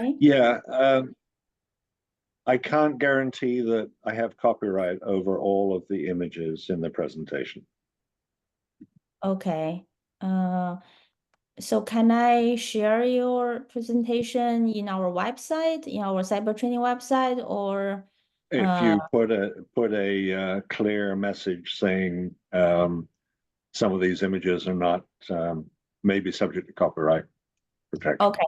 Yeah, I can't guarantee that I have copyright over all of the images in the presentation. Okay. So can I share your presentation in our website, in our cyber training website, or If you put a clear message saying some of these images are not maybe subject to copyright protection. okay.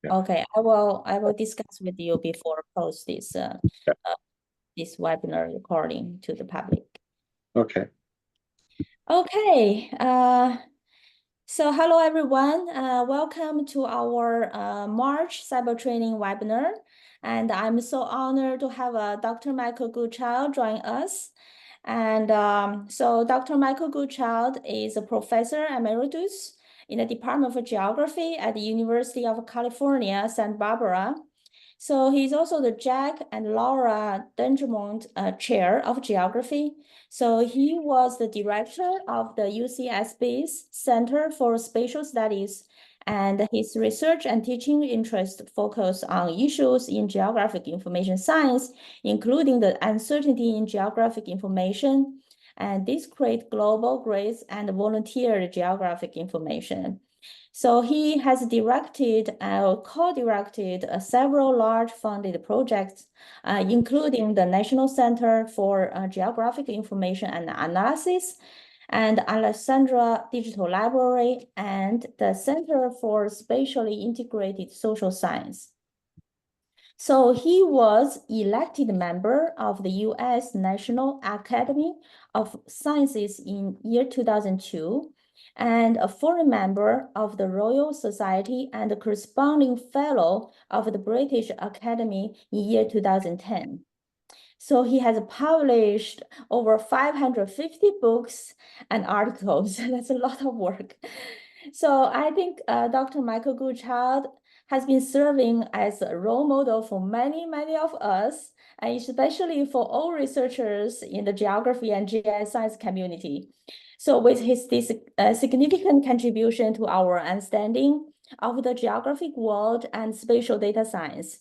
Yeah. Okay, I will discuss with you before post this webinar recording to the public. Okay. Okay. So hello everyone. Welcome to our March cyber training webinar, and I'm so honored to have Dr. Michael Goodchild join us. And so Dr. Michael Goodchild is a professor emeritus in the Department of Geography at the University of California, Santa Barbara. So he's also the Jack and Laura Dengermont Chair of Geography. So he was the director of the UCSB's Center for Spatial Studies, and his research and teaching interest focus on issues in geographic information science, including the uncertainty in geographic information and discrete global grids and volunteer geographic information. So he has directed or co-directed several large funded projects, including the National Center for Geographic Information and Analysis, and Alexandra Digital Library, and the Center for Spatially Integrated Social Science. So he was elected member of the U.S. National Academy of Sciences in year 2002, and a foreign member of the Royal Society and a corresponding fellow of the British Academy in year 2010. So he has published over 550 books and articles. That's a lot of work. So I think Dr. Michael Goodchild has been serving as a role model for many, many of us, and especially for all researchers in the geography and GIS science community. So with his significant contribution to our understanding of the geographic world and spatial data science.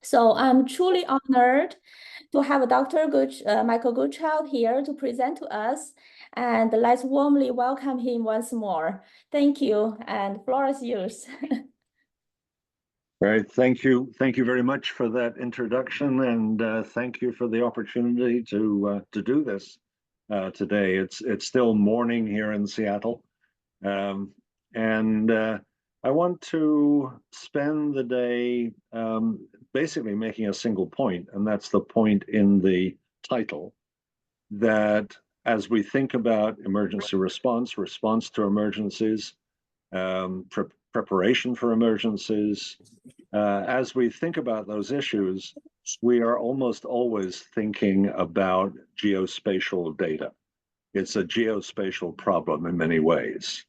So I'm truly honored to have Dr. Michael Goodchild here to present to us, and let's warmly welcome him once more. Thank you, and floor is yours. Right. Thank you. Thank you very much for that introduction, and thank you for the opportunity to do this today. It's still morning here in Seattle, and I want to spend the day basically making a single point, and that's the point in the title, that as we think about emergency response, response to emergencies, preparation for emergencies, as we think about those issues, we are almost always thinking about geospatial data. It's a geospatial problem in many ways.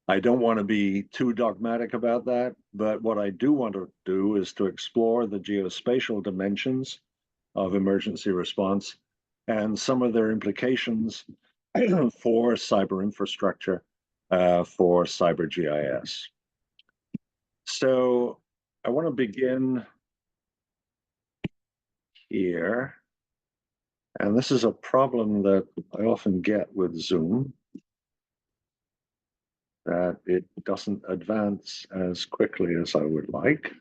I don't want to be too dogmatic about that, but what I do want to do is to explore the geospatial dimensions of emergency response and some of their implications for cyber infrastructure, for cyber GIS. So I want to begin here. And this is a problem that I often get with Zoom, that it doesn't advance as quickly as I would like.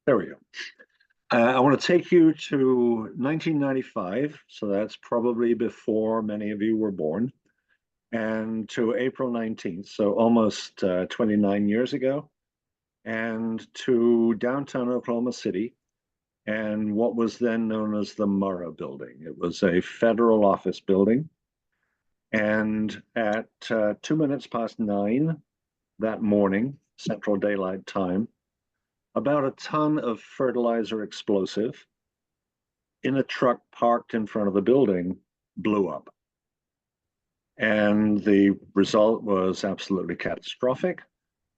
There we go. I want to take you to 1995, so that's probably before many of you were born, and to April 19th, so almost 29 years ago, and to downtown Oklahoma City, and what was then known as the Murrah Building. It was a federal office building. And at 2 minutes past 9 that morning, Central Daylight Time, about a ton of fertilizer explosive in a truck parked in front of the building blew up. And the result was absolutely catastrophic.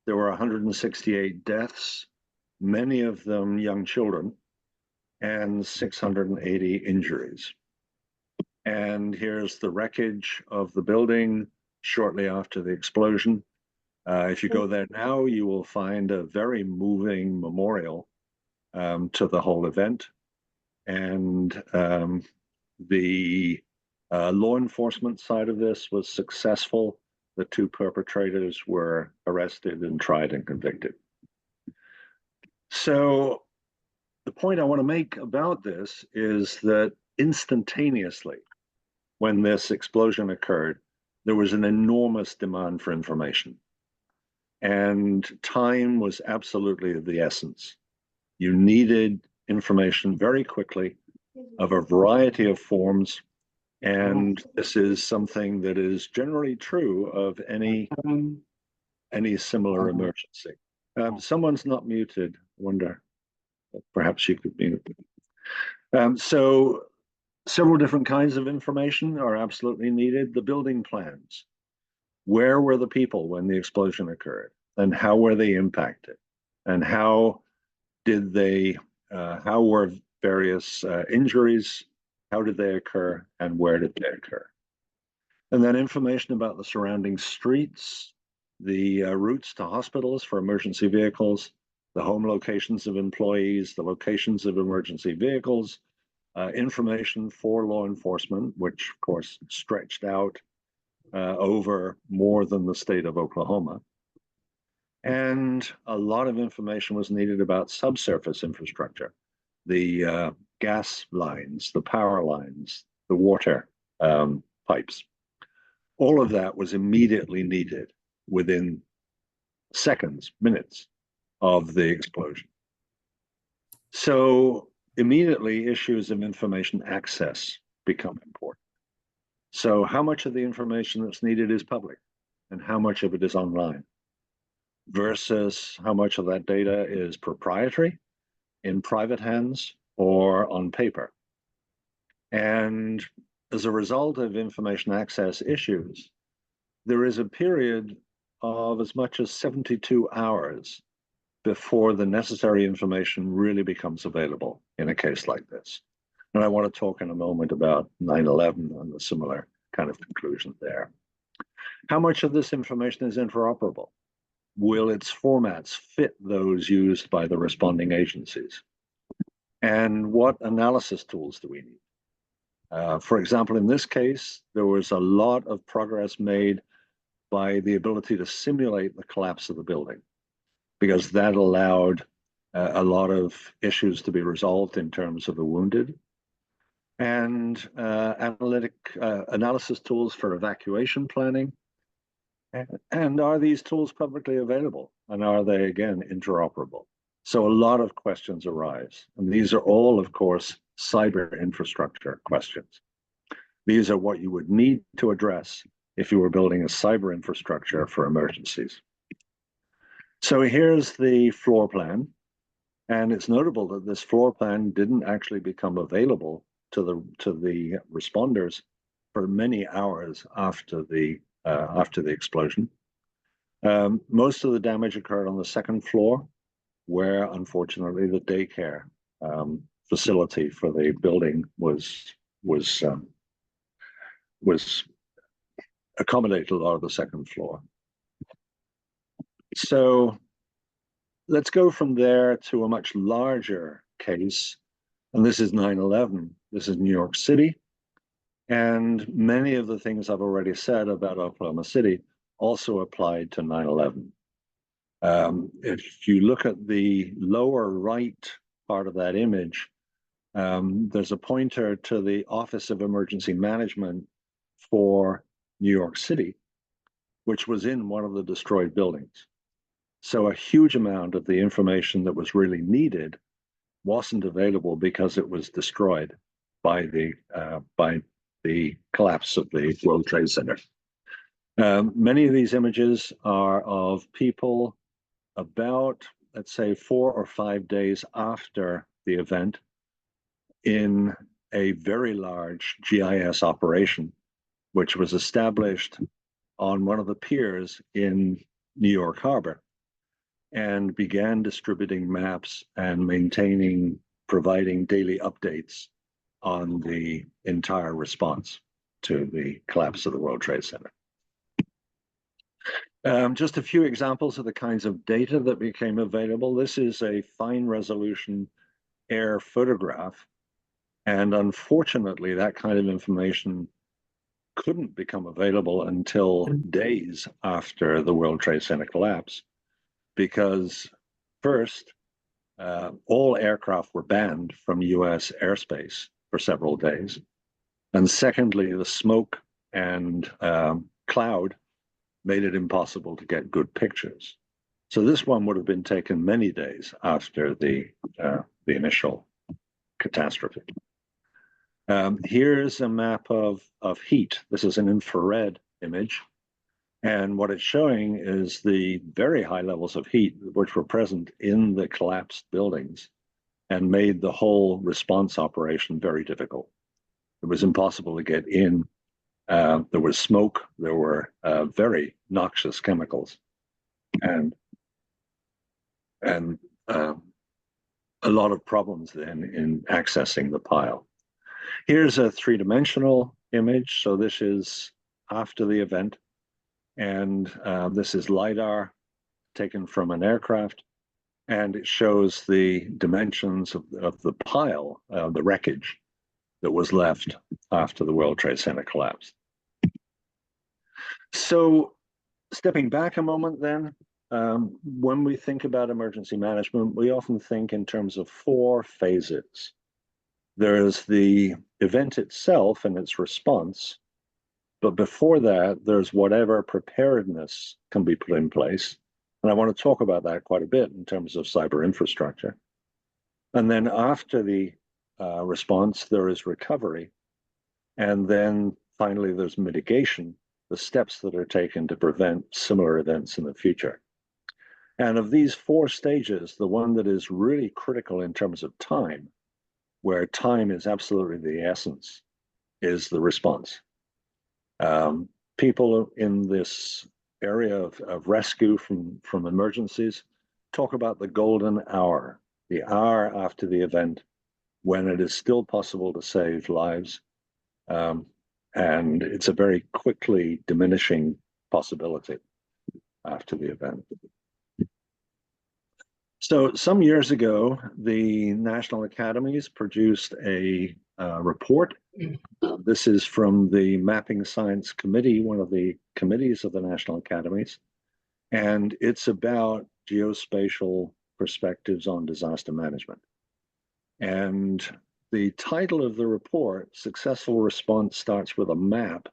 There were 168 deaths, many of them young children, and 680 injuries. And here's the wreckage of the building shortly after the explosion. If you go there now, you will find a very moving memorial to the whole event. And the law enforcement side of this was successful. The two perpetrators were arrested and tried and convicted. So the point I want to make about this is that instantaneously, when this explosion occurred, there was an enormous demand for information. And time was absolutely of the essence. You needed information very quickly of a variety of forms. And this is something that is generally true of any similar emergency. Someone's not muted. I wonder, perhaps you could mute. So several different kinds of information are absolutely needed. The building plans. Where were the people when the explosion occurred? And how were they impacted? And how were various injuries, how did they occur, and where did they occur? And then information about the surrounding streets, the routes to hospitals for emergency vehicles, the home locations of employees, the locations of emergency vehicles, information for law enforcement, which of course stretched out over more than the state of Oklahoma. And a lot of information was needed about subsurface infrastructure, the gas lines, the power lines, the water pipes. All of that was immediately needed within seconds, minutes of the explosion. So immediately issues of information access become important. So how much of the information that's needed is public and how much of it is online versus how much of that data is proprietary in private hands or on paper. And as a result of information access issues, there is a period of as much as 72 hours before the necessary information really becomes available in a case like this. And I want to talk in a moment about 9/11 and the similar kind of conclusion there. How much of this information is interoperable? Will its formats fit those used by the responding agencies? And what analysis tools do we need? For example, in this case, there was a lot of progress made by the ability to simulate the collapse of the building, because that allowed a lot of issues to be resolved in terms of the wounded. And analysis tools for evacuation planning. And are these tools publicly available? And are they, again, interoperable? So a lot of questions arise. And these are all, of course, cyber infrastructure questions. These are what you would need to address if you were building a cyber infrastructure for emergencies. So here's the floor plan. And it's notable that this floor plan didn't actually become available to the responders for many hours after the explosion. Most of the damage occurred on the second floor, where unfortunately the daycare facility for the building was accommodated a lot of the second floor. So let's go from there to a much larger case, and this is 9/11. This is New York City. And many of the things I've already said about Oklahoma City also applied to 9/11. If you look at the lower right part of that image, there's a pointer to the Office of Emergency Management for New York City, which was in one of the destroyed buildings. So a huge amount of the information that was really needed wasn't available because it was destroyed by the collapse of the World Trade Center. Many of these images are of people about, let's say, 4 or 5 days after the event in a very large GIS operation, which was established on one of the piers in New York Harbor and began distributing maps and providing daily updates on the entire response to the collapse of the World Trade Center. Just a few examples of the kinds of data that became available. This is a fine resolution air photograph. And unfortunately, that kind of information couldn't become available until days after the World Trade Center collapse, because first, all aircraft were banned from US airspace for several days. And secondly, the smoke and cloud made it impossible to get good pictures. So this one would have been taken many days after the initial catastrophe. Here's a map of heat. This is an infrared image. And what it's showing is the very high levels of heat which were present in the collapsed buildings and made the whole response operation very difficult. It was impossible to get in. There was smoke. There were very noxious chemicals, and a lot of problems then in accessing the pile. Here's a three-dimensional image. So this is after the event, and this is LiDAR taken from an aircraft, and it shows the dimensions of the pile, the wreckage that was left after the World Trade Center collapsed. So stepping back a moment then, when we think about emergency management, we often think in terms of four phases. There's the event itself and its response, but before that, there's whatever preparedness can be put in place. And I want to talk about that quite a bit in terms of cyber infrastructure. And then after the response, there is recovery. And then finally, there's mitigation, the steps that are taken to prevent similar events in the future. And of these four stages, the one that is really critical in terms of time, where time is absolutely the essence, is the response. People in this area of rescue from emergencies talk about the golden hour, the hour after the event, when it is still possible to save lives. And it's a very quickly diminishing possibility after the event. So some years ago, the National Academies produced a report. This is from the Mapping Science Committee, one of the committees of the National Academies, and it's about geospatial perspectives on disaster management. And the title of the report, Successful Response Starts with a Map,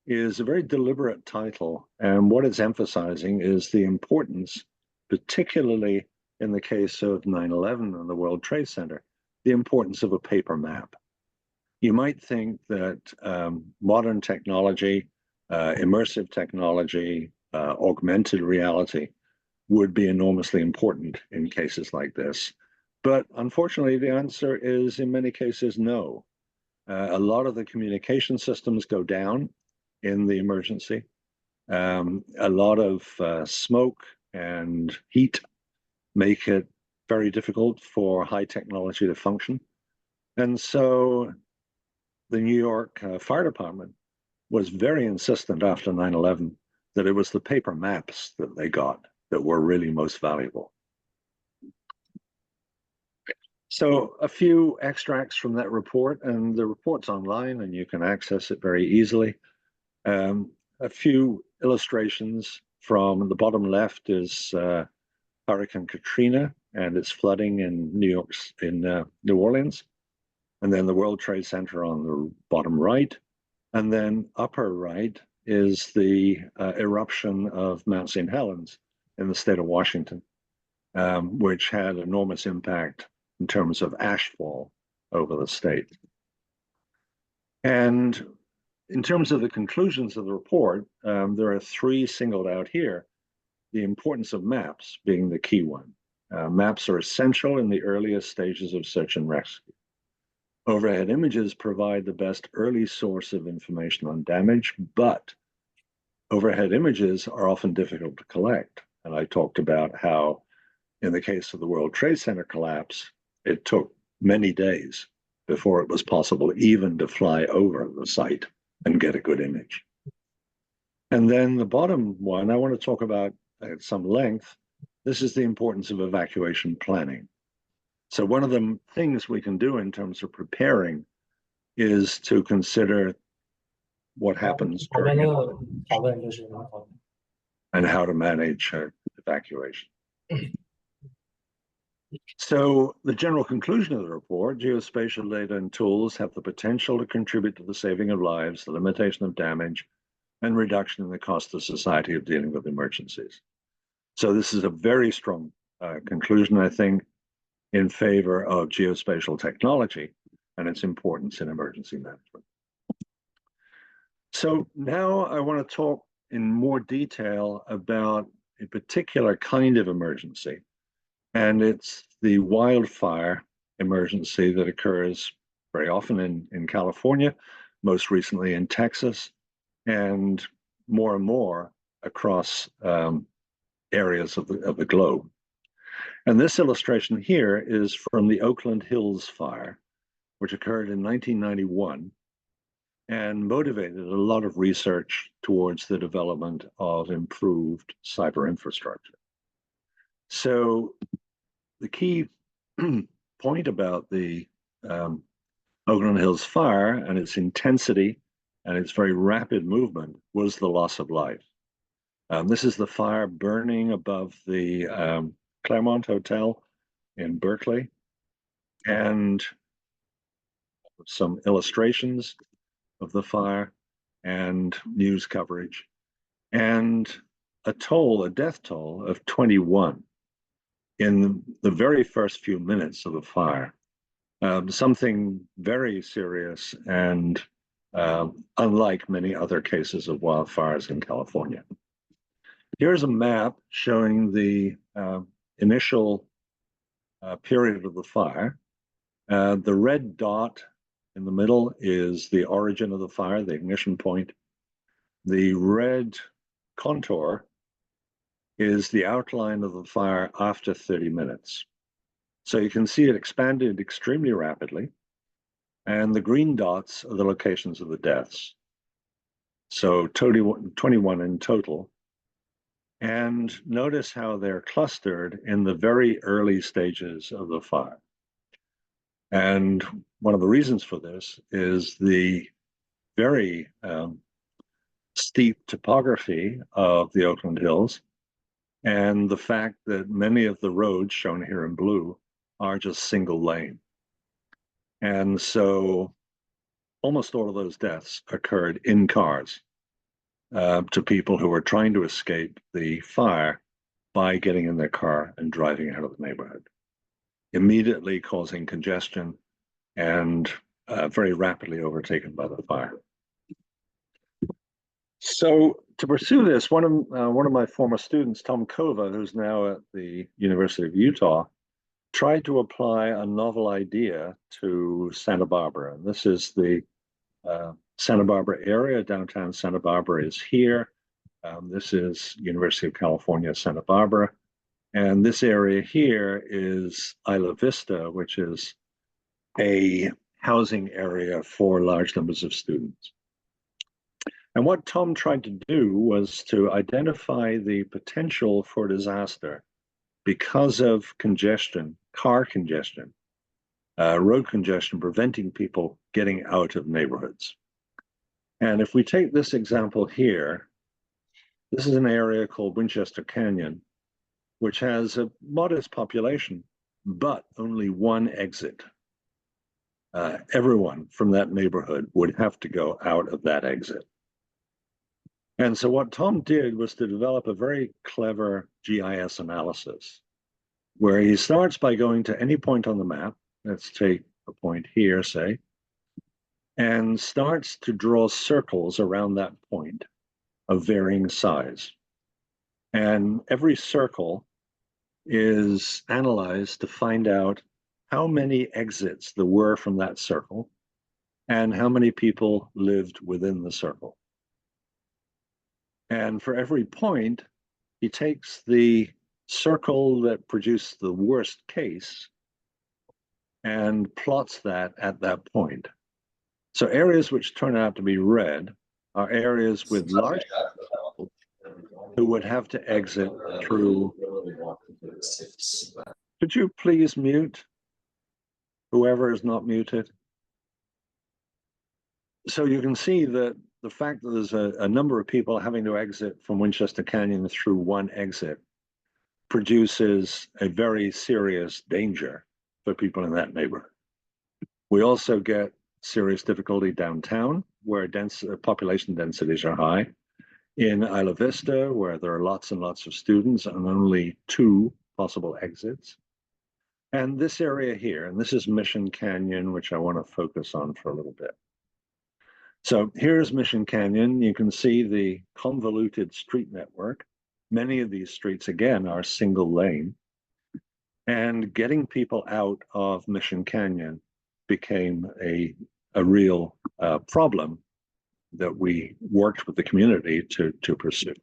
is a very deliberate title. And what it's emphasizing is the importance, particularly in the case of 9/11 and the World Trade Center, the importance of a paper map. You might think that modern technology, immersive technology, augmented reality would be enormously important in cases like this. But unfortunately, the answer is in many cases no. A lot of the communication systems go down in the emergency. A lot of smoke and heat make it very difficult for high technology to function. And so the New York Fire Department was very insistent after 9/11 that it was the paper maps that they got that were really most valuable. So a few extracts from that report, and the report's online and you can access it very easily. A few illustrations from the bottom left is Hurricane Katrina and its flooding in New Orleans. And then the World Trade Center on the bottom right. And then upper right is the eruption of Mount St. Helens in the state of Washington, which had enormous impact in terms of ashfall over the state. And in terms of the conclusions of the report, there are three singled out here, the importance of maps being the key one. Maps are essential in the earliest stages of search and rescue. Overhead images provide the best early source of information on damage, but overhead images are often difficult to collect. And I talked about how, in the case of the World Trade Center collapse, it took many days before it was possible even to fly over the site and get a good image. And then the bottom one, I want to talk about at some length. This is the importance of evacuation planning. So one of the things we can do in terms of preparing is to consider what happens during and how to manage evacuation. So the general conclusion of the report, geospatial data and tools have the potential to contribute to the saving of lives, the limitation of damage, and reduction in the cost to society of dealing with emergencies. So this is a very strong conclusion, I think, in favor of geospatial technology and its importance in emergency management. So now I want to talk in more detail about a particular kind of emergency, and it's the wildfire emergency that occurs very often in California, most recently in Texas, and more across areas of the globe. And this illustration here is from the Oakland Hills fire, which occurred in 1991 and motivated a lot of research towards the development of improved cyber infrastructure. So the key point about the Oakland Hills fire and its intensity and its very rapid movement was the loss of life. This is the fire burning above the Claremont Hotel in Berkeley, and some illustrations of the fire and news coverage, and a death toll of 21 in the very first few minutes of the fire. Something very serious and unlike many other cases of wildfires in California. Here's a map showing the initial period of the fire. The red dot in the middle is the origin of the fire, the ignition point. The red contour is the outline of the fire after 30 minutes. So you can see it expanded extremely rapidly, and the green dots are the locations of the deaths. So 21 in total. And notice how they're clustered in the very early stages of the fire. And one of the reasons for this is the very steep topography of the Oakland Hills, and the fact that many of the roads shown here in blue are just single lane. And so almost all of those deaths occurred in cars to people who were trying to escape the fire by getting in their car and driving out of the neighborhood, immediately causing congestion and very rapidly overtaken by the fire. So to pursue this, one of my former students, Tom Kova, who's now at the University of Utah, tried to apply a novel idea to Santa Barbara. And this is the Santa Barbara area. Downtown Santa Barbara is here. This is University of California, Santa Barbara. And this area here is Isla Vista, which is a housing area for large numbers of students. And what Tom tried to do was to identify the potential for disaster because of congestion, car congestion, road congestion, preventing people getting out of neighborhoods. And if we take this example here, this is an area called Winchester Canyon, which has a modest population, but only one exit. Everyone from that neighborhood would have to go out of that exit. And so what Tom did was to develop a very clever GIS analysis, where he starts by going to any point on the map. Let's take a point here, say, and starts to draw circles around that point of varying size. And every circle is analyzed to find out how many exits there were from that circle and how many people lived within the circle. And for every point, he takes the circle that produced the worst case and plots that at that point. So areas which turn out to be red are areas with large people who would have to exit through. Could you please mute whoever is not muted? So you can see that the fact that there's a number of people having to exit from Winchester Canyon through one exit produces a very serious danger for people in that neighborhood. We also get serious difficulty downtown, where population densities are high. In Isla Vista, where there are lots and lots of students and only 2 possible exits. And this area here, and this is Mission Canyon, which I want to focus on for a little bit. So here's Mission Canyon. You can see the convoluted street network. Many of these streets, again, are single lane. And getting people out of Mission Canyon became a real problem that we worked with the community to pursue.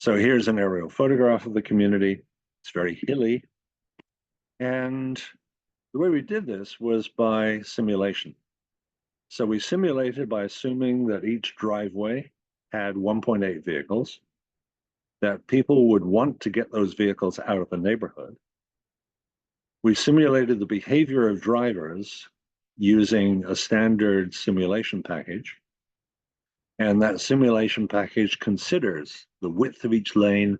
So here's an aerial photograph of the community. It's very hilly. And the way we did this was by simulation. So we simulated by assuming that each driveway had 1.8 vehicles, that people would want to get those vehicles out of the neighborhood. We simulated the behavior of drivers using a standard simulation package. And that simulation package considers the width of each lane,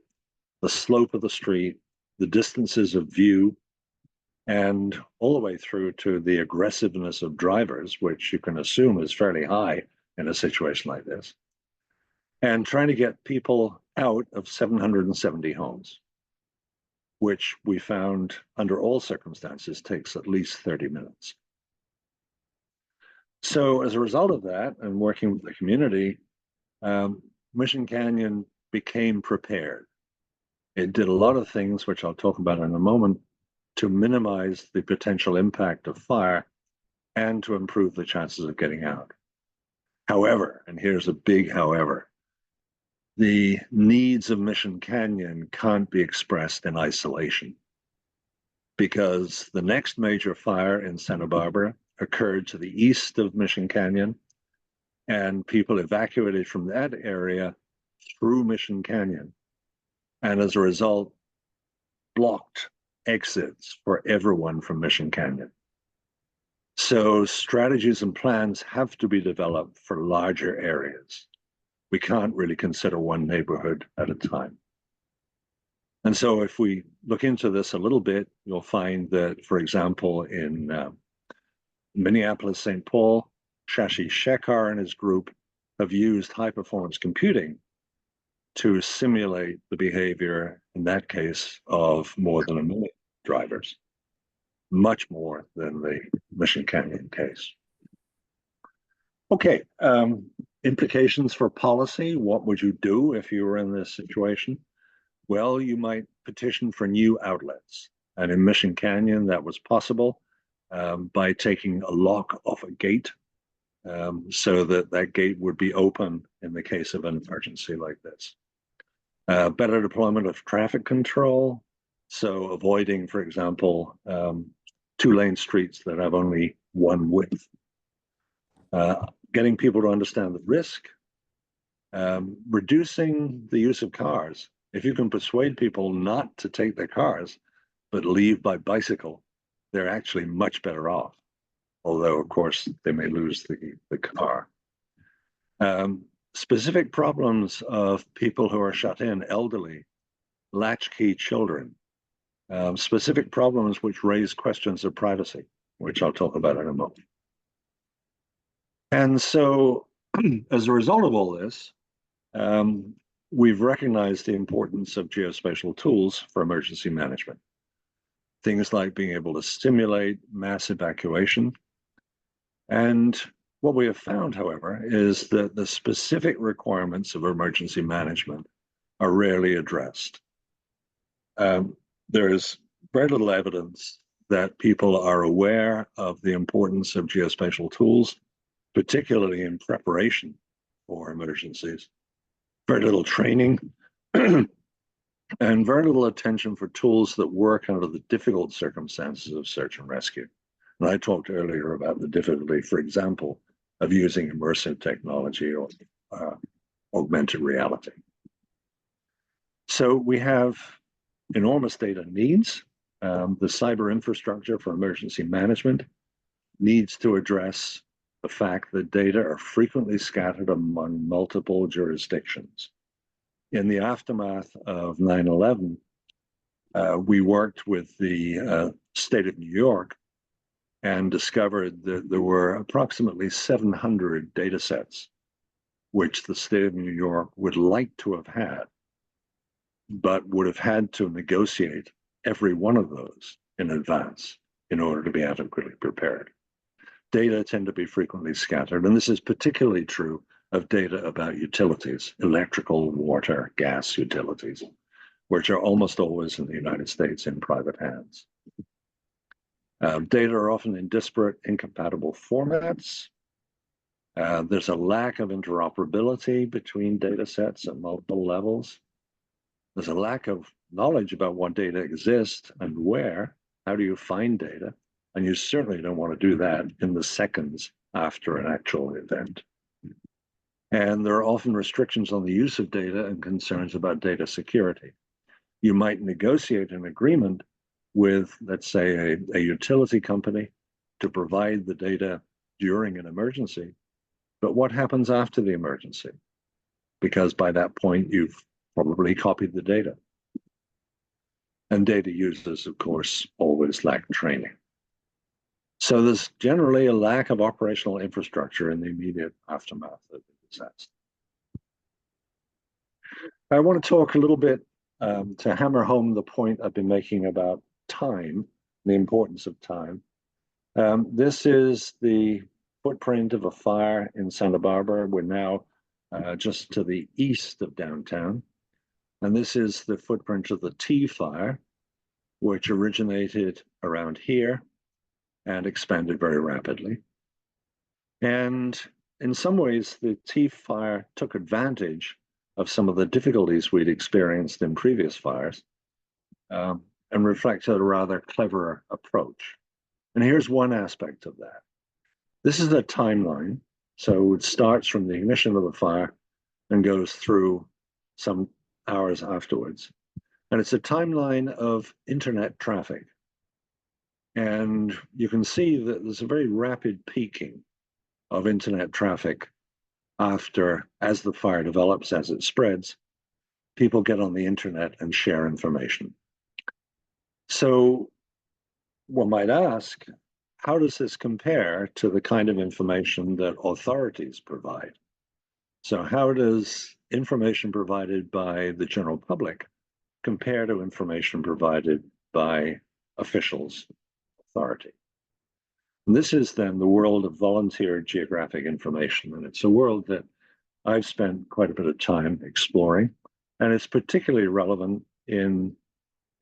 the slope of the street, the distances of view, and all the way through to the aggressiveness of drivers, which you can assume is fairly high in a situation like this, and trying to get people out of 770 homes, which we found under all circumstances takes at least 30 minutes. So as a result of that, and working with the community, Mission Canyon became prepared. It did a lot of things, which I'll talk about in a moment, to minimize the potential impact of fire and to improve the chances of getting out. However, and here's a big however, the needs of Mission Canyon can't be expressed in isolation, because the next major fire in Santa Barbara occurred to the east of Mission Canyon, and people evacuated from that area through Mission Canyon, and as a result, blocked exits for everyone from Mission Canyon. So strategies and plans have to be developed for larger areas. We can't really consider one neighborhood at a time. And so if we look into this a little bit, you'll find that, for example, in Minneapolis, St. Paul, Shashi Shekhar and his group have used high-performance computing to simulate the behavior, in that case, of more than 1 million drivers, much more than the Mission Canyon case. Okay, implications for policy. What would you do if you were in this situation? Well, you might petition for new outlets. And in Mission Canyon, that was possible by taking a lock off a gate so that that gate would be open in the case of an emergency like this. Better deployment of traffic control. So avoiding, for example, 2-lane streets that have only one width. Getting people to understand the risk. Reducing the use of cars. If you can persuade people not to take their cars, but leave by bicycle, they're actually much better off. Although, of course, they may lose the car. Specific problems of people who are shut in, elderly, latchkey children, specific problems which raise questions of privacy, which I'll talk about in a moment. And so, as a result of all this, we've recognized the importance of geospatial tools for emergency management. Things like being able to stimulate mass evacuation. And what we have found, however, is that the specific requirements of emergency management are rarely addressed. There is very little evidence that people are aware of the importance of geospatial tools, particularly in preparation for emergencies. Very little training. and very little attention for tools that work under the difficult circumstances of search and rescue. And I talked earlier about the difficulty, for example, of using immersive technology or augmented reality. So we have enormous data needs. The cyber infrastructure for emergency management needs to address the fact that data are frequently scattered among multiple jurisdictions. In the aftermath of 9/11, we worked with the state of New York and discovered that there were approximately 700 data sets which the state of New York would like to have had, but would have had to negotiate every one of those in advance in order to be adequately prepared. Data tend to be frequently scattered, and this is particularly true of data about utilities, electrical, water, gas utilities, which are almost always in the United States in private hands. Data are often in disparate, incompatible formats. There's a lack of interoperability between data sets at multiple levels. There's a lack of knowledge about what data exists and where. How do you find data? And you certainly don't want to do that in the seconds after an actual event. And there are often restrictions on the use of data and concerns about data security. You might negotiate an agreement with, let's say, a utility company to provide the data during an emergency, but what happens after the emergency? Because by that point, you've probably copied the data. And data users, of course, always lack training. So there's generally a lack of operational infrastructure in the immediate aftermath of the disaster. I want to talk a little bit to hammer home the point I've been making about time, the importance of time. This is the footprint of a fire in Santa Barbara. We're now just to the east of downtown. And this is the footprint of the T fire, which originated around here and expanded very rapidly. And in some ways, the T fire took advantage of some of the difficulties we'd experienced in previous fires and reflected a rather clever approach. And here's one aspect of that. This is a timeline. So it starts from the ignition of the fire and goes through some hours afterwards. And it's a timeline of internet traffic. And you can see that there's a very rapid peaking of internet traffic after, as the fire develops, as it spreads, people get on the internet and share information. So one might ask, how does this compare to the kind of information that authorities provide? So how does information provided by the general public compare to information provided by officials, authority? And this is then the world of volunteer geographic information. And it's a world that I've spent quite a bit of time exploring. And it's particularly relevant in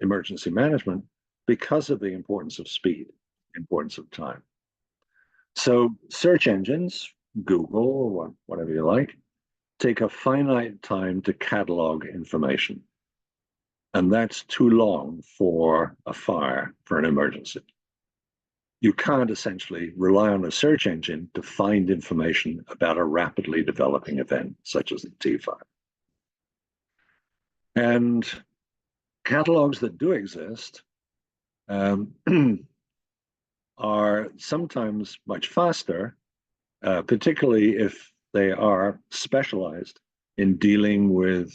emergency management because of the importance of speed, importance of time. So search engines, Google or whatever you like, take a finite time to catalog information. And that's too long for a fire, for an emergency. You can't essentially rely on a search engine to find information about a rapidly developing event, such as the T fire. And catalogs that do exist are sometimes much faster, particularly if they are specialized in dealing with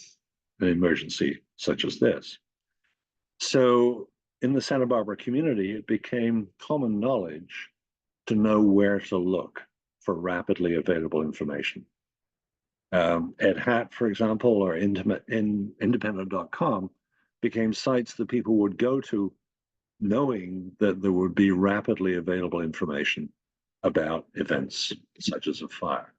an emergency such as this. So in the Santa Barbara community, it became common knowledge to know where to look for rapidly available information. Ed Hat, for example, or independent.com became sites that people would go to knowing that there would be rapidly available information about events such as a fire.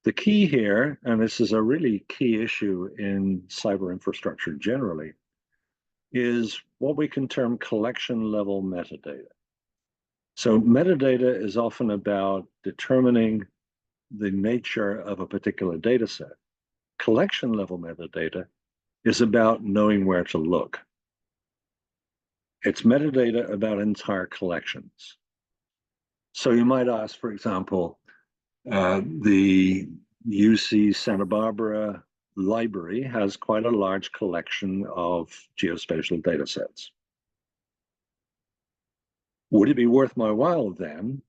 The key here, and this is a really key issue in cyber infrastructure generally, is what we can term collection level metadata. So metadata is often about determining the nature of a particular data set. Collection level metadata is about knowing where to look. It's metadata about entire collections. So you might ask, for example, the UC Santa Barbara library has quite a large collection of geospatial data sets. Would it be worth my while then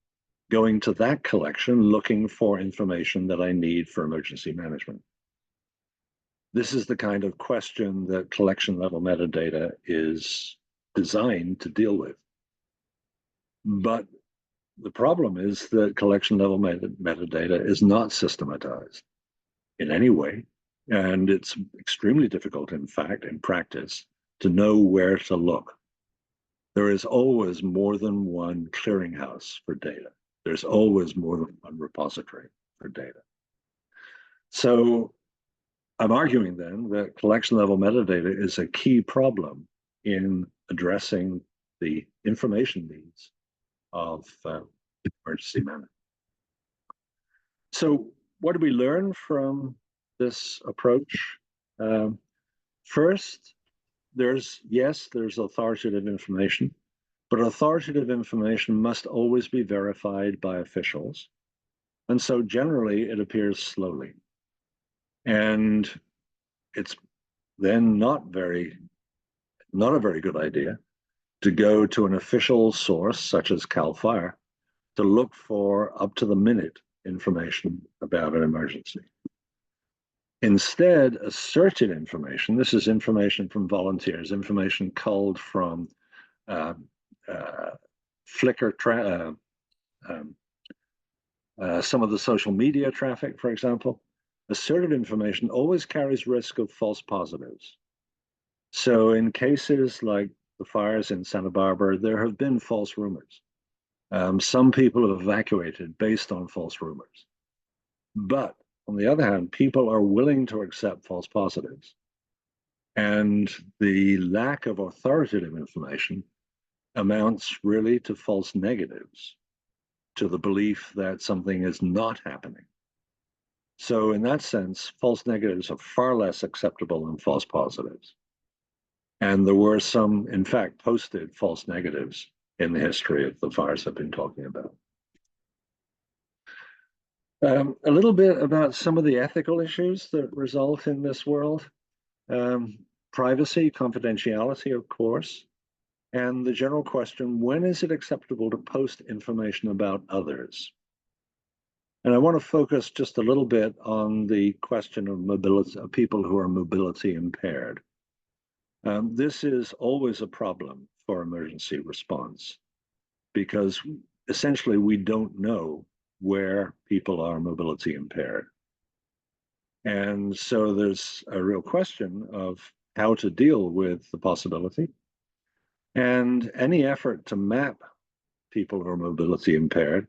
going to that collection looking for information that I need for emergency management? This is the kind of question that collection level metadata is designed to deal with. But the problem is that collection level metadata is not systematized in any way. And it's extremely difficult, in fact, in practice, to know where to look. There is always more than one clearinghouse for data. There's always more than one repository for data. So I'm arguing then that collection level metadata is a key problem in addressing the information needs of emergency management. So what do we learn from this approach? First, there's authoritative information, but authoritative information must always be verified by officials. And so generally it appears slowly. And it's then not a very good idea to go to an official source such as CAL FIRE to look for up to the minute information about an emergency. Instead, asserted information, this is information from volunteers, information culled from Flickr, some of the social media traffic, for example. Asserted information always carries risk of false positives. So in cases like the fires in Santa Barbara, there have been false rumors. Some people have evacuated based on false rumors. But on the other hand, people are willing to accept false positives. And the lack of authoritative information amounts really to false negatives, to the belief that something is not happening. So in that sense, false negatives are far less acceptable than false positives. And there were some, in fact, posted false negatives in the history of the fires I've been talking about. A little bit about some of the ethical issues that result in this world. Privacy, confidentiality, of course, and the general question, when is it acceptable to post information about others? And I want to focus just a little bit on the question of mobility, of people who are mobility impaired. This is always a problem for emergency response because essentially we don't know where people are mobility impaired. And so there's a real question of how to deal with the possibility. And any effort to map people who are mobility impaired,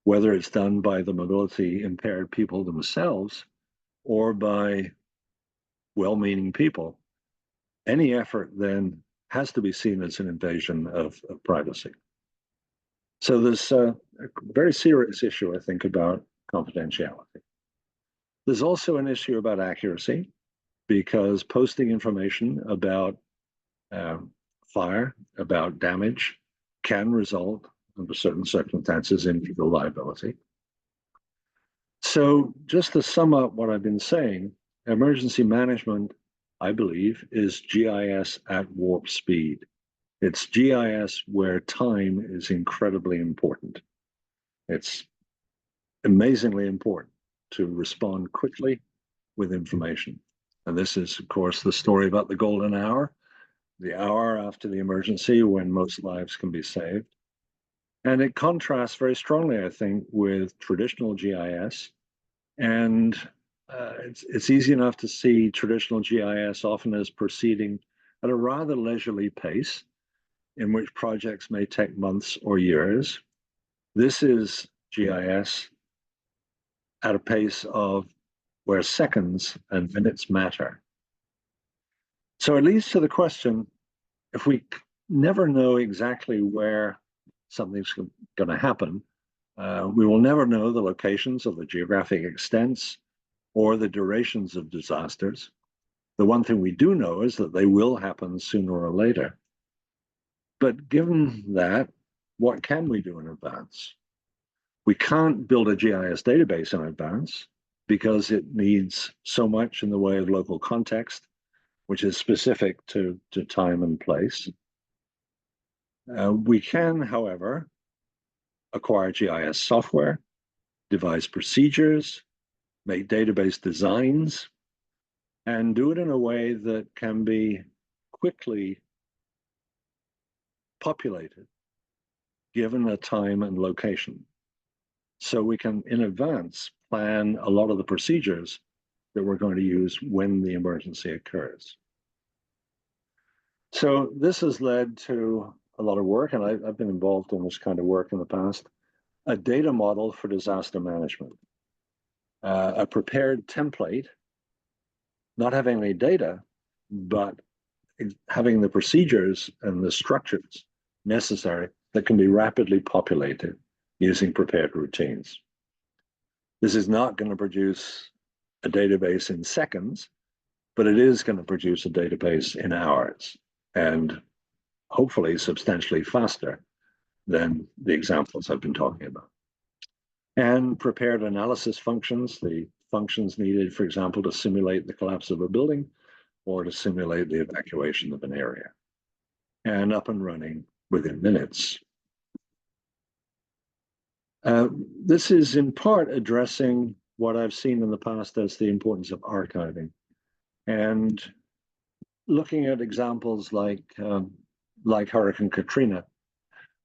whether it's done by the mobility impaired people themselves or by well-meaning people, any effort then has to be seen as an invasion of privacy. So there's a very serious issue, I think, about confidentiality. There's also an issue about accuracy, because posting information about fire, about damage, can result, under certain circumstances, in legal liability. So just to sum up what I've been saying, emergency management, I believe, is GIS at warp speed. It's GIS where time is incredibly important. It's amazingly important to respond quickly with information. And this is, of course, the story about the golden hour, the hour after the emergency when most lives can be saved. And it contrasts very strongly, I think, with traditional GIS. And it's easy enough to see traditional GIS often as proceeding at a rather leisurely pace, in which projects may take months or years. This is GIS at a pace of where seconds and minutes matter. So it leads to the question, if we never know exactly where something's going to happen, we will never know the locations or the geographic extents or the durations of disasters. The one thing we do know is that they will happen sooner or later. But given that, what can we do in advance? We can't build a GIS database in advance because it needs so much in the way of local context, which is specific to time and place. We can, however, acquire GIS software, devise procedures, make database designs, and do it in a way that can be quickly populated given a time and location. So we can, in advance, plan a lot of the procedures that we're going to use when the emergency occurs. So this has led to a lot of work, and I've been involved in this kind of work in the past, a data model for disaster management, a prepared template, not having any data, but having the procedures and the structures necessary that can be rapidly populated using prepared routines. This is not going to produce a database in seconds, but it is going to produce a database in hours, and hopefully substantially faster than the examples I've been talking about. And prepared analysis functions, the functions needed, for example, to simulate the collapse of a building or to simulate the evacuation of an area, and up and running within minutes. This is in part addressing what I've seen in the past as the importance of archiving, and looking at examples like Hurricane Katrina.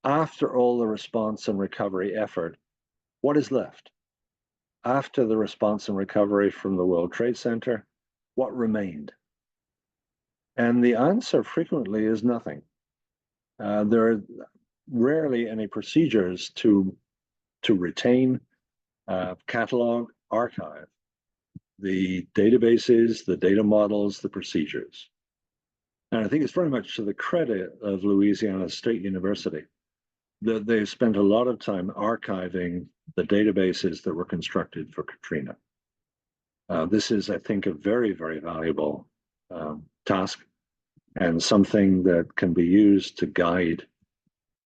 After all the response and recovery effort, what is left? After the response and recovery from the World Trade Center, what remained? And the answer frequently is nothing. There are rarely any procedures to retain, catalog, archive the databases, the data models, the procedures. And I think it's very much to the credit of Louisiana State University that they've spent a lot of time archiving the databases that were constructed for Katrina. This is, I think, a very, very valuable task, and something that can be used to guide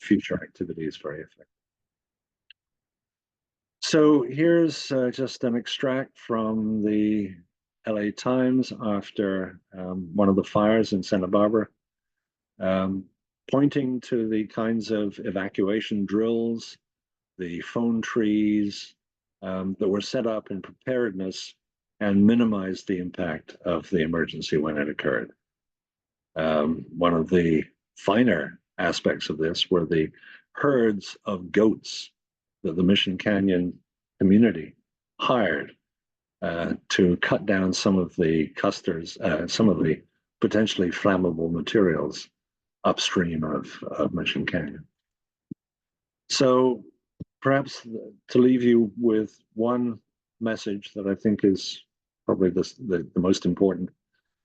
future activities very effectively. So here's just an extract from the LA Times after one of the fires in Santa Barbara, pointing to the kinds of evacuation drills, the phone trees that were set up in preparedness and minimized the impact of the emergency when it occurred. One of the finer aspects of this were the herds of goats that the Mission Canyon community hired to cut down some of the custers, some of the potentially flammable materials upstream of Mission Canyon. So perhaps to leave you with one message that I think is probably the most important: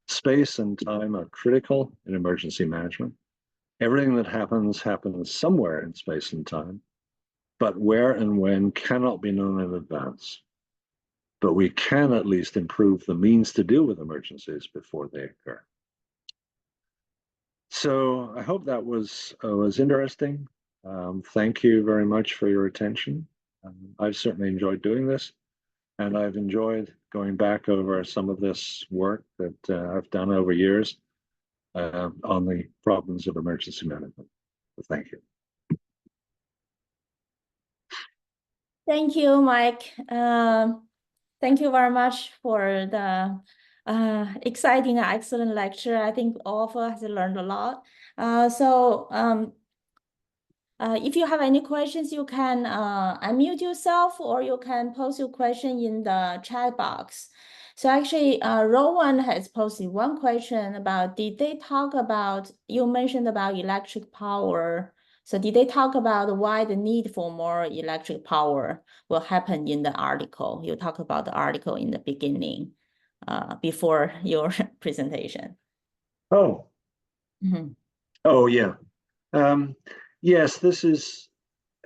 space and time are critical in emergency management. Everything that happens somewhere in space and time, but where and when cannot be known in advance. But we can at least improve the means to deal with emergencies before they occur. So I hope that was interesting. Thank you very much for your attention. I've certainly enjoyed doing this, and I've enjoyed going back over some of this work that I've done over years on the problems of emergency management. So thank you. Thank you, Mike. Thank you very much for the exciting and excellent lecture. I think all of us have learned a lot. If you have any questions, you can unmute yourself, or you can post your question in the chat box. So actually, Rowan has posted one question about, did they talk about, you mentioned about electric power. So did they talk about why the need for more electric power will happen in the article? You talked about the article in the beginning, before your presentation. Oh. Mm-hmm. Oh, yeah. Yes, this is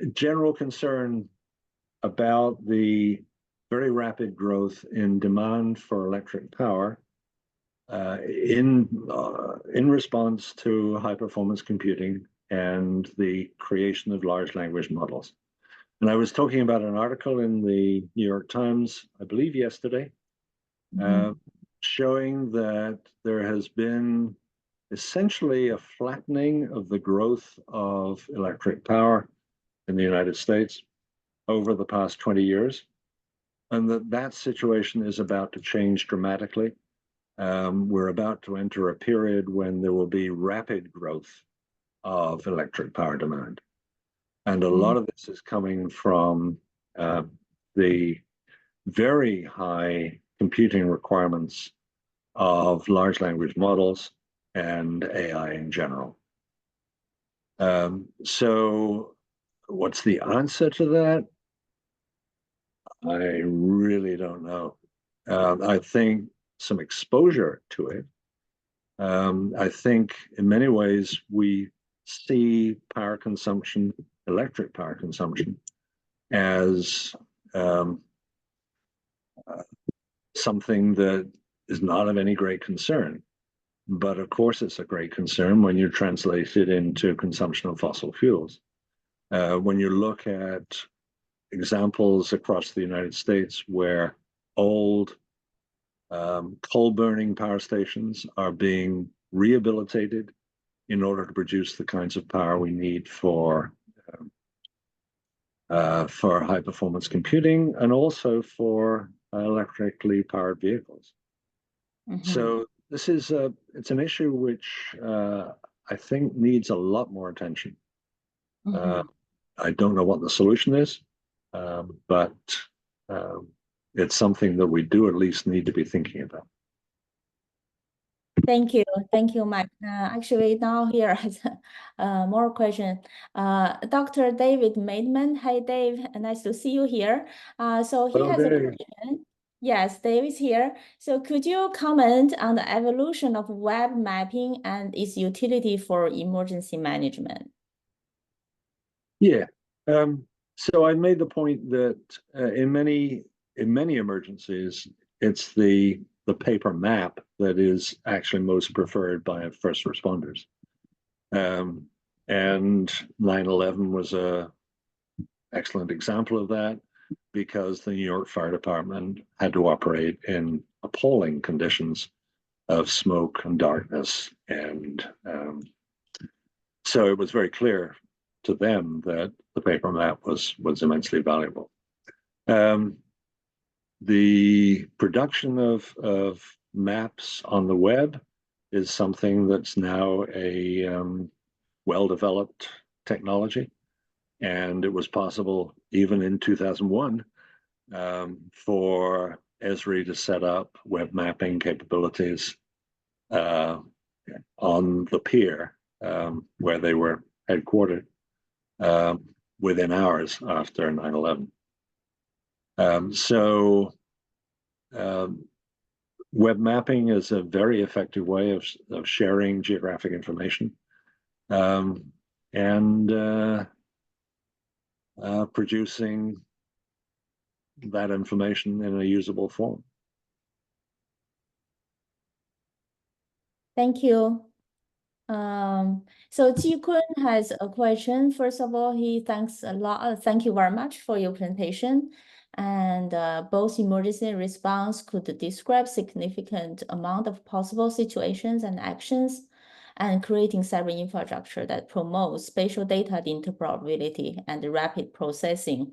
a general concern about the very rapid growth in demand for electric power in response to high performance computing and the creation of large language models. And I was talking about an article in the New York Times, I believe yesterday, showing that there has been essentially a flattening of the growth of electric power in the United States over the past 20 years, and that situation is about to change dramatically. We're about to enter a period when there will be rapid growth of electric power demand. And a lot of this is coming from the very high computing requirements of large language models and AI in general. So what's the answer to that? I really don't know. I think some exposure to it. I think in many ways we see power consumption, electric power consumption, as something that is not of any great concern. But of course, it's a great concern when you translate it into consumption of fossil fuels. When you look at examples across the United States where old coal-burning power stations are being rehabilitated in order to produce the kinds of power we need for high-performance computing and also for electrically powered vehicles. So this is it's an issue which I think needs a lot more attention. I don't know what the solution is, but it's something that we do at least need to be thinking about. Thank you, Mike. Actually, now here is more question. Dr. David Maidman. Hi, Dave. Nice to see you here. So he has a question. Yes, Dave is here. So could you comment on the evolution of web mapping and its utility for emergency management? Yeah. So I made the point that in many emergencies, it's the paper map that is actually most preferred by first responders. And 9/11 was an excellent example of that, because the New York Fire Department had to operate in appalling conditions of smoke and darkness. And so it was very clear to them that the paper map was immensely valuable. The production of maps on the web is something that's now a well-developed technology. And it was possible even in 2001 for Esri to set up web mapping capabilities on the pier where they were headquartered within hours after 9/11. So web mapping is a very effective way of sharing geographic information and producing that information in a usable form. Thank you. So Ji Kun has a question. First of all, he thanks a lot. Thank you very much for your presentation. And both emergency response could describe significant amount of possible situations and actions, and creating cyber infrastructure that promotes spatial data interoperability and rapid processing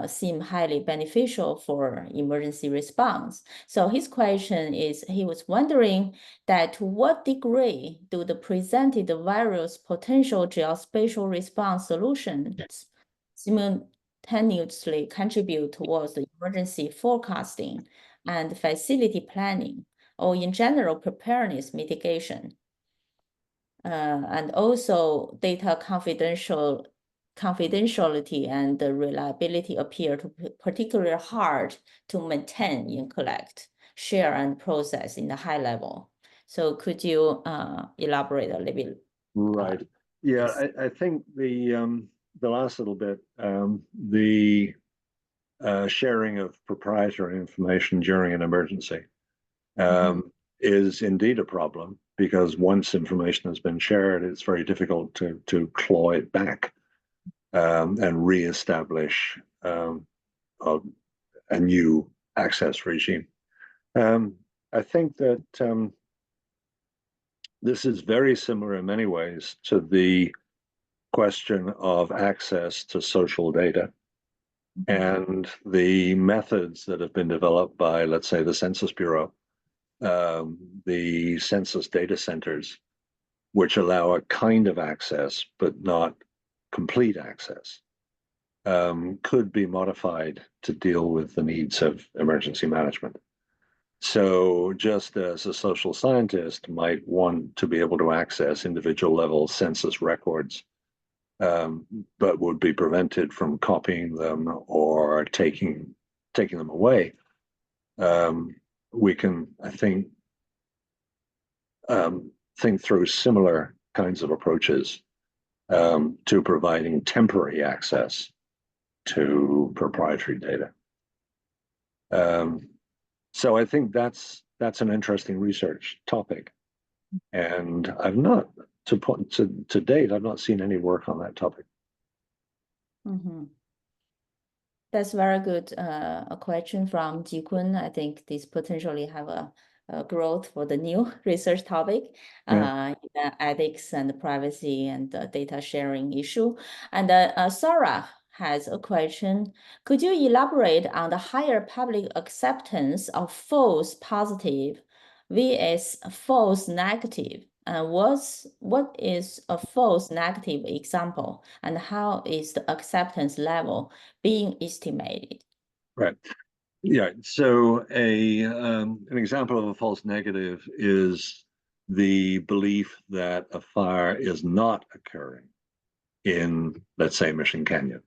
seem highly beneficial for emergency response. So his question is, he was wondering that to what degree do the presented various potential geospatial response solutions simultaneously contribute towards the emergency forecasting and facility planning, or in general preparedness mitigation? And also data confidentiality and the reliability appear to be particularly hard to maintain in collect, share, and process in the high level. So could you elaborate a little bit? Right. Yeah, I think the last little bit, the sharing of proprietary information during an emergency. is indeed a problem, because once information has been shared, it's very difficult to claw it back and reestablish a, a new access regime. I think that this is very similar in many ways to the question of access to social data and the methods that have been developed by, let's say, the Census Bureau, the census data centers, which allow a kind of access but not complete access, could be modified to deal with the needs of emergency management. So just as a social scientist might want to be able to access individual level census records, but would be prevented from copying them or taking them away, we can, I think, think through similar kinds of approaches to providing temporary access to proprietary data. So I think that's an interesting research topic, and I've not to date I've not seen any work on that topic. Mm-hmm. That's very good question from Ji-Kun. I think this potentially have a growth for the new research topic, ethics and privacy and data sharing issue. And Sarah has a question. Could you elaborate on the higher public acceptance of false positive vs false negative? And what is a false negative example, and how is the acceptance level being estimated? Right. Yeah. So an example of a false negative is the belief that a fire is not occurring in, let's say, Mission Canyon.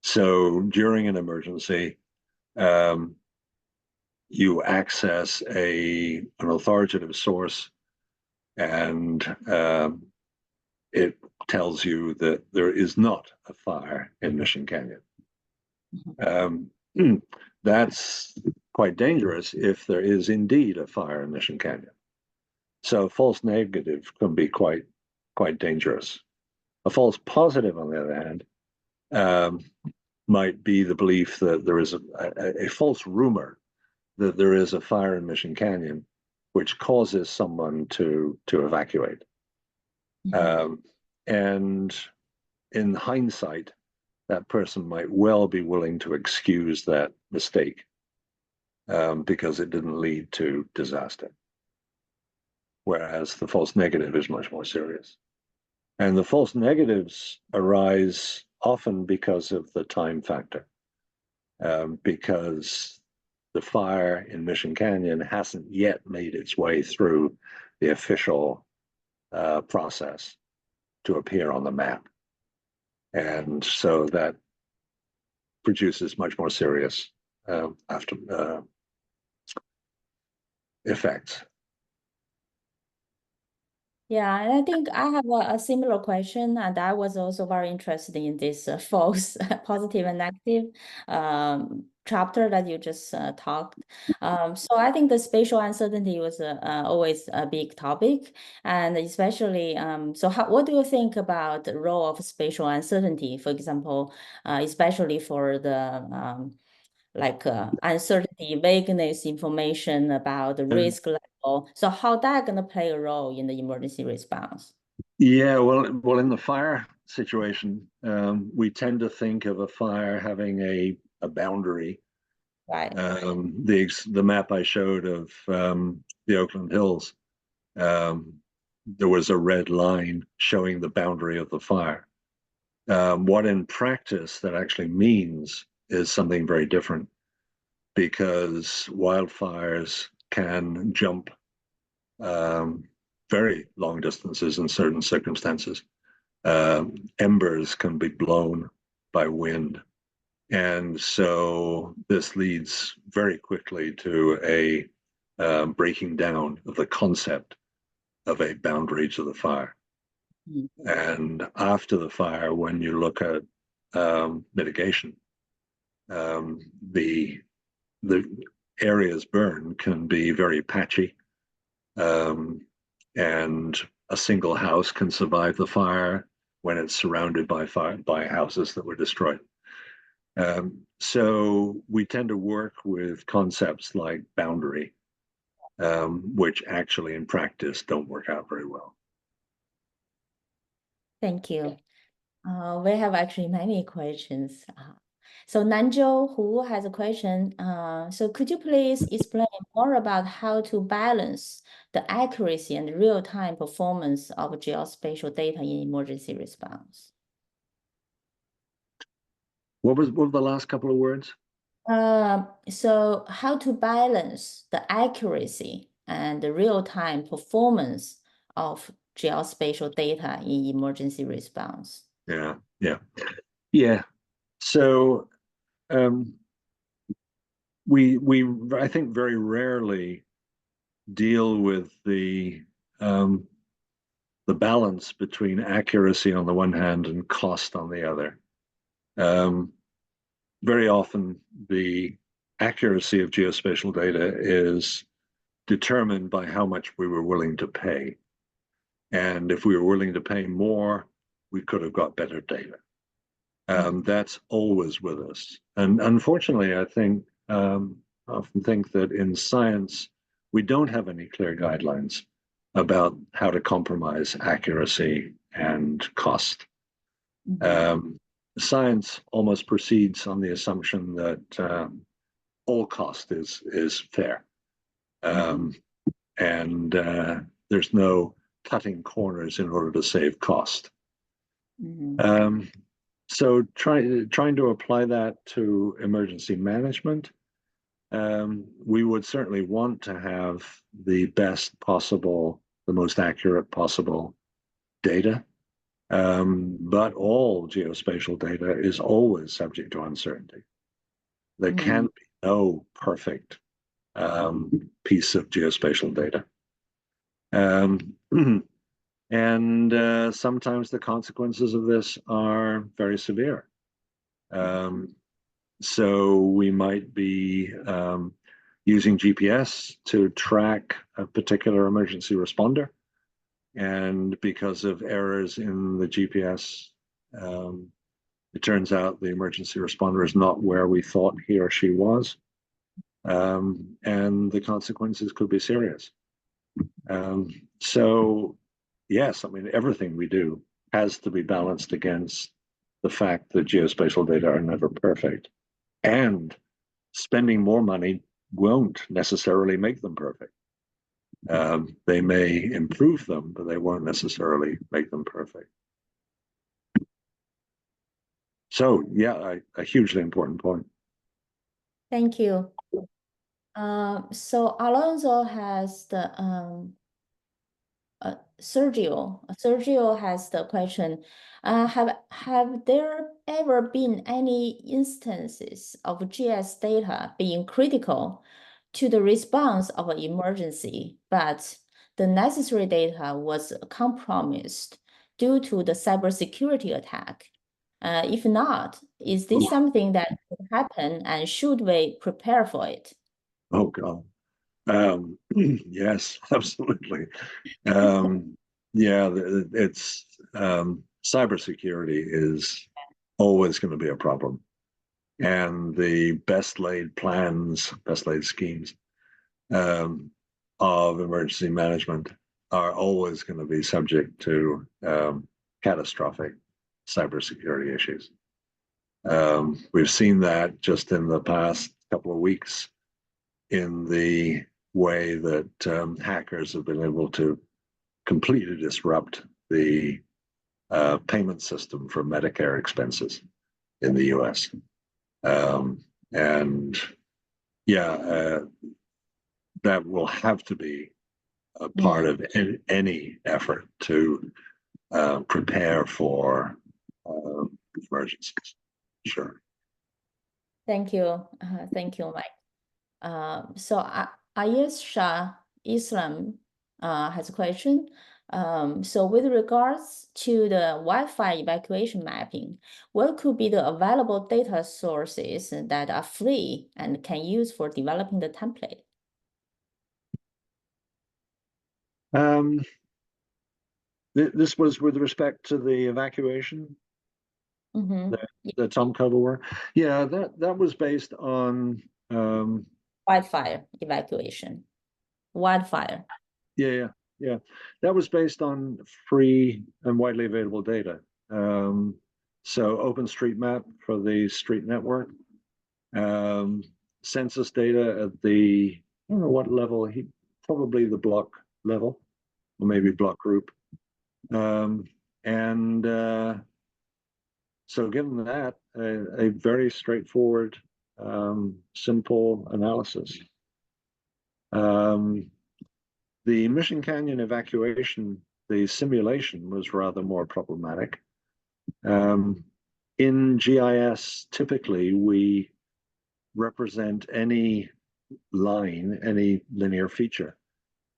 So during an emergency, you access an authoritative source, and it tells you that there is not a fire in Mission Canyon. That's quite dangerous if there is indeed a fire in Mission Canyon. So false negative can be quite dangerous. A false positive, on the other hand, might be the belief that there is a false rumor that there is a fire in Mission Canyon, which causes someone to evacuate. And in hindsight, that person might well be willing to excuse that mistake because it didn't lead to disaster. Whereas the false negative is much more serious. And the false negatives arise often because of the time factor, because the fire in Mission Canyon hasn't yet made its way through the official process to appear on the map. And so that produces much more serious after effects. Yeah, and I think I have a similar question, and I was also very interested in this false positive and negative chapter that you just talked. So I think the spatial uncertainty was always a big topic, and especially, so what do you think about the role of spatial uncertainty, for example, especially for the uncertainty, vagueness information about the risk level. So how that going to play a role in the emergency response? Yeah, well, in the fire situation, we tend to think of a fire having a boundary. Right. The map I showed of the Oakland Hills, there was a red line showing the boundary of the fire. What in practice that actually means is something very different, because wildfires can jump very long distances in certain circumstances. Embers can be blown by wind. And so this leads very quickly to a breaking down of the concept of a boundary to the fire. Mm-hmm. And after the fire, when you look at mitigation, the areas burned can be very patchy. and a single house can survive the fire when it's surrounded by houses that were destroyed. So we tend to work with concepts like boundary, which actually in practice don't work out very well. Thank you. We have actually many questions. So Nanjo, who has a question, so could you please explain more about how to balance the accuracy and real-time performance of geospatial data in emergency response? What were the last couple of words? So how to balance the accuracy and the real-time performance of geospatial data in emergency response? Yeah. So we I think very rarely deal with the balance between accuracy on the one hand and cost on the other. Very often the accuracy of geospatial data is determined by how much we were willing to pay. And if we were willing to pay more, we could have got better data. That's always with us. And unfortunately, I think often think that in science, we don't have any clear guidelines about how to compromise accuracy and cost. Science almost proceeds on the assumption that all cost is fair, and there's no cutting corners in order to save cost. So trying to apply that to emergency management, we would certainly want to have the best possible, the most accurate possible data. But all geospatial data is always subject to uncertainty. There can be no perfect piece of geospatial data. And sometimes the consequences of this are very severe. So we might be using GPS to track a particular emergency responder. And because of errors in the GPS, it turns out the emergency responder is not where we thought he or she was. And the consequences could be serious. So yes, I mean, everything we do has to be balanced against the fact that geospatial data are never perfect. And spending more money won't necessarily make them perfect. They may improve them, but they won't necessarily make them perfect. So yeah, a hugely important point. Thank you. So Alonso has the Sergio has the question. Have there ever been any instances of GS data being critical to the response of an emergency, but the necessary data was compromised due to the cybersecurity attack? If not, is this something that could happen, and should we prepare for it? Oh God. Yes, absolutely. Yeah, it's cybersecurity is always going to be a problem, and the best laid plans, best laid schemes of emergency management are always going to be subject to catastrophic cybersecurity issues. We've seen that just in the past couple of weeks in the way that hackers have been able to completely disrupt the payment system for Medicare expenses in the US. And yeah, that will have to be a part of any effort to prepare for emergencies. Sure. Thank you. Thank you, Mike. So Ayes Shah Islam has a question. So with regards to the Wi-Fi evacuation mapping, what could be the available data sources that are free and can use for developing the template? Um, this was with respect to the evacuation Mm-hmm. that Tom Kober were. Yeah, that was based on Wildfire evacuation. Wildfire. yeah. That was based on free and widely available data. Um, so OpenStreetMap for the street network, um, census data at the I don't know what level he probably the block level or maybe block group. Um, and So given that, a very straightforward, simple analysis. Um, the Mission Canyon evacuation, the simulation was rather more problematic. Um, in GIS, typically we represent any line, any linear feature,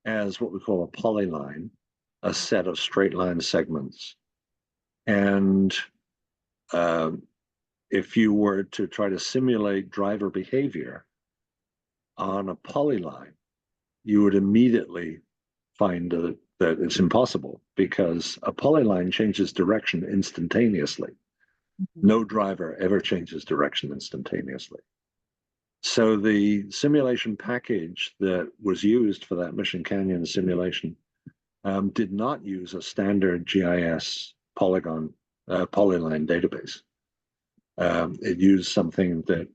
as what we call a polyline, a set of straight line segments. And um, if you were to try to simulate driver behavior on a polyline, you would immediately find that it's impossible because a polyline changes direction instantaneously. Mhm. No driver ever changes direction instantaneously. So the simulation package that was used for that Mission Canyon simulation did not use a standard GIS polyline database. It used something that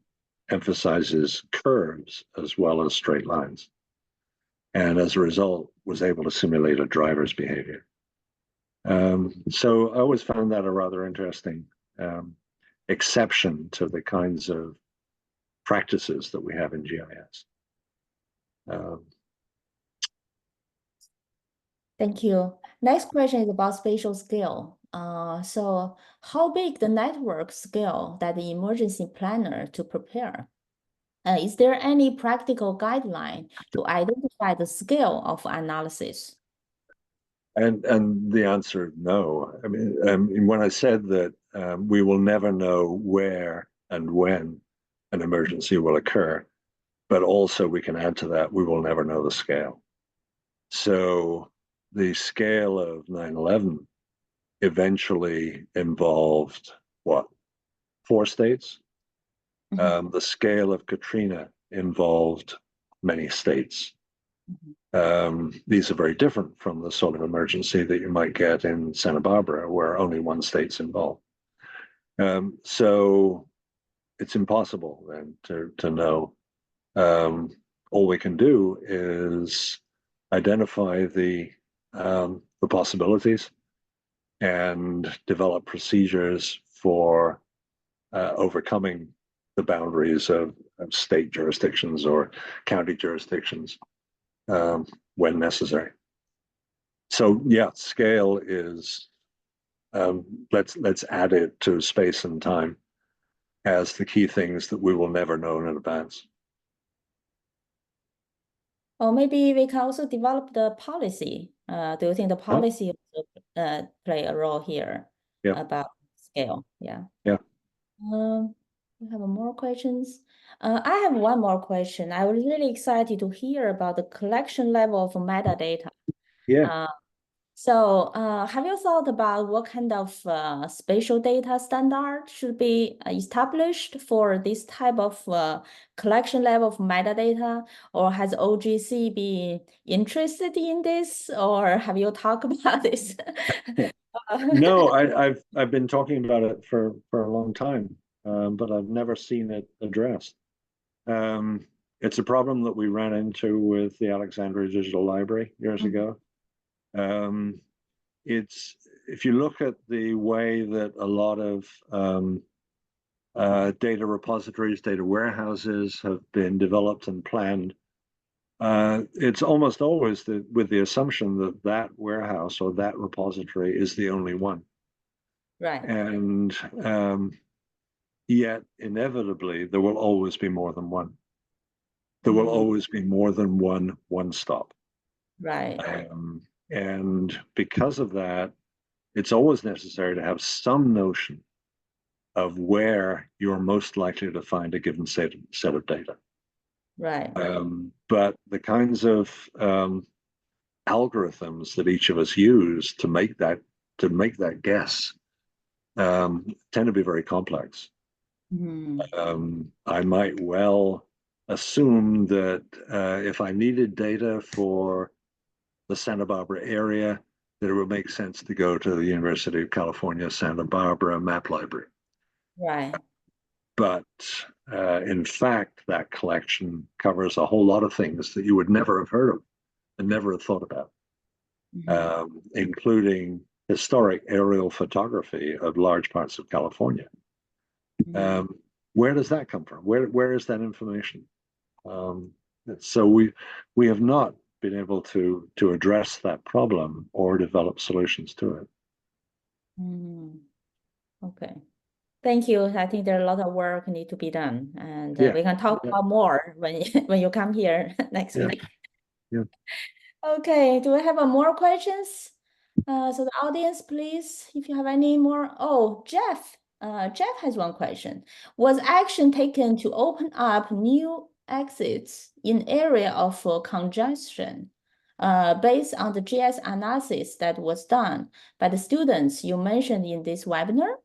emphasizes curves as well as straight lines. And as a result, was able to simulate a driver's behavior. So I always found that a rather interesting um, exception to the kinds of practices that we have in GIS. Um, Thank you. Next question is about spatial scale. So how big the network scale that the emergency planner to prepare? Is there any practical guideline to identify the scale of analysis? and the answer, no. I mean, when I said that we will never know where and when an emergency will occur, but also we can add to that, we will never know the scale. So the scale of 9/11 eventually involved what? 4 states. Mhm. The scale of Katrina involved many states. Mhm. These are very different from the sort of emergency that you might get in Santa Barbara, where only one state's involved. So it's impossible then to know. Um, all we can do is identify the possibilities and develop procedures for overcoming the boundaries of state jurisdictions or county jurisdictions when necessary. So yeah, scale is let's add it to space and time as the key things that we will never know in advance. Or maybe we can also develop the policy. Do you think the Oh, policy also play a role here yeah, about scale? Yeah. yeah, We have more questions. I have one more question. I was really excited to hear about the collection level of metadata. yeah. Uh, have you thought about what kind of spatial data standard should be established for this type of collection level of metadata? Or has OGC been interested in this? Or have you talked about this? No, I've been talking about it for a long time, but I've never seen it addressed. Um, it's a problem that we ran into with the Alexandria Digital Library years ago. Um, it's if you look at the way that a lot of data repositories, data warehouses have been developed and planned, it's almost always with the assumption that that warehouse or that repository is the only one. Right. And yet, inevitably, there will always be more than one. There will Mm, always be more than one stop. right. And because of that, it's always necessary to have some notion of where you're most likely to find a given set of data. Right. But the kinds of algorithms that each of us use to make that guess tend to be very complex. I might well assume that if I needed data for the Santa Barbara area, that it would make sense to go to the University of California, Santa Barbara Map Library. Right. But in fact, that collection covers a whole lot of things that you would never have heard of and never have thought about, including historic aerial photography of large parts of California. Where does that come from? Where is that information? So we have not been able to address that problem or develop solutions to it. Okay. Thank you. I think there's a lot of work need to be done, and Yeah. we can talk about more when when you come here next week. Yeah. Okay. Do we have more questions? So the audience, please, if you have any more. Oh, Jeff. Jeff has one question. Was action taken to open up new exits in area of congestion, based on the GS analysis that was done by the students you mentioned in this webinar?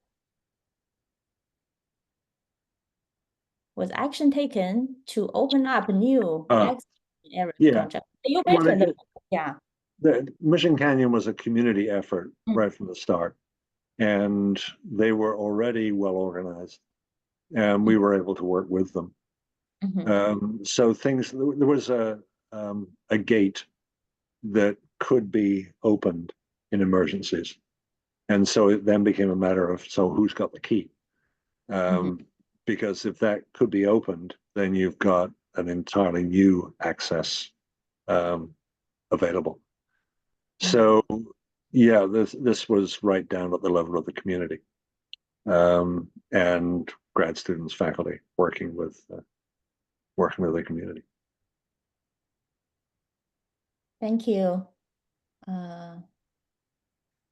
Was action taken to open up new exit areas of congestion? You mentioned, yeah. The Mission Canyon was a community effort right from the start, and they were already well organized, and we were able to work with them. So there was a gate that could be opened in emergencies, and so it then became a matter of, so who's got the key? Because if that could be opened, then you've got an entirely new access available. So yeah, this was right down at the level of the community, and grad students, faculty working with the community. Thank you.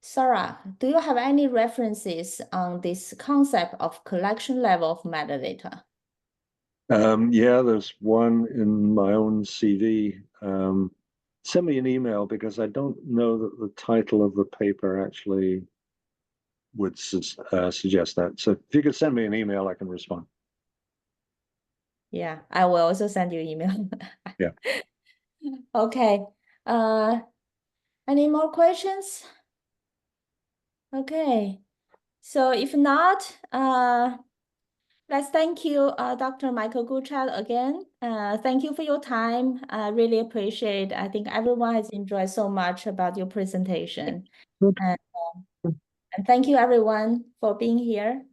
Sarah, do you have any references on this concept of collection level of metadata? Yeah, there's one in my own CV. Send me an email, because I don't know that the title of the paper actually would suggest that. So if you could send me an email, I can respond. Yeah, I will also send you email. Yeah. Okay. Any more questions? Okay. So if not, let's thank you, Dr. Michael Guchad again. Thank you for your time. I really appreciate. I think everyone has enjoyed so much about your presentation. And thank you everyone for being here.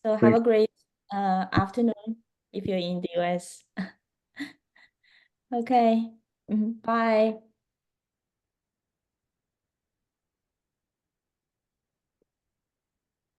So have a great afternoon if you're in the US. Okay. Bye.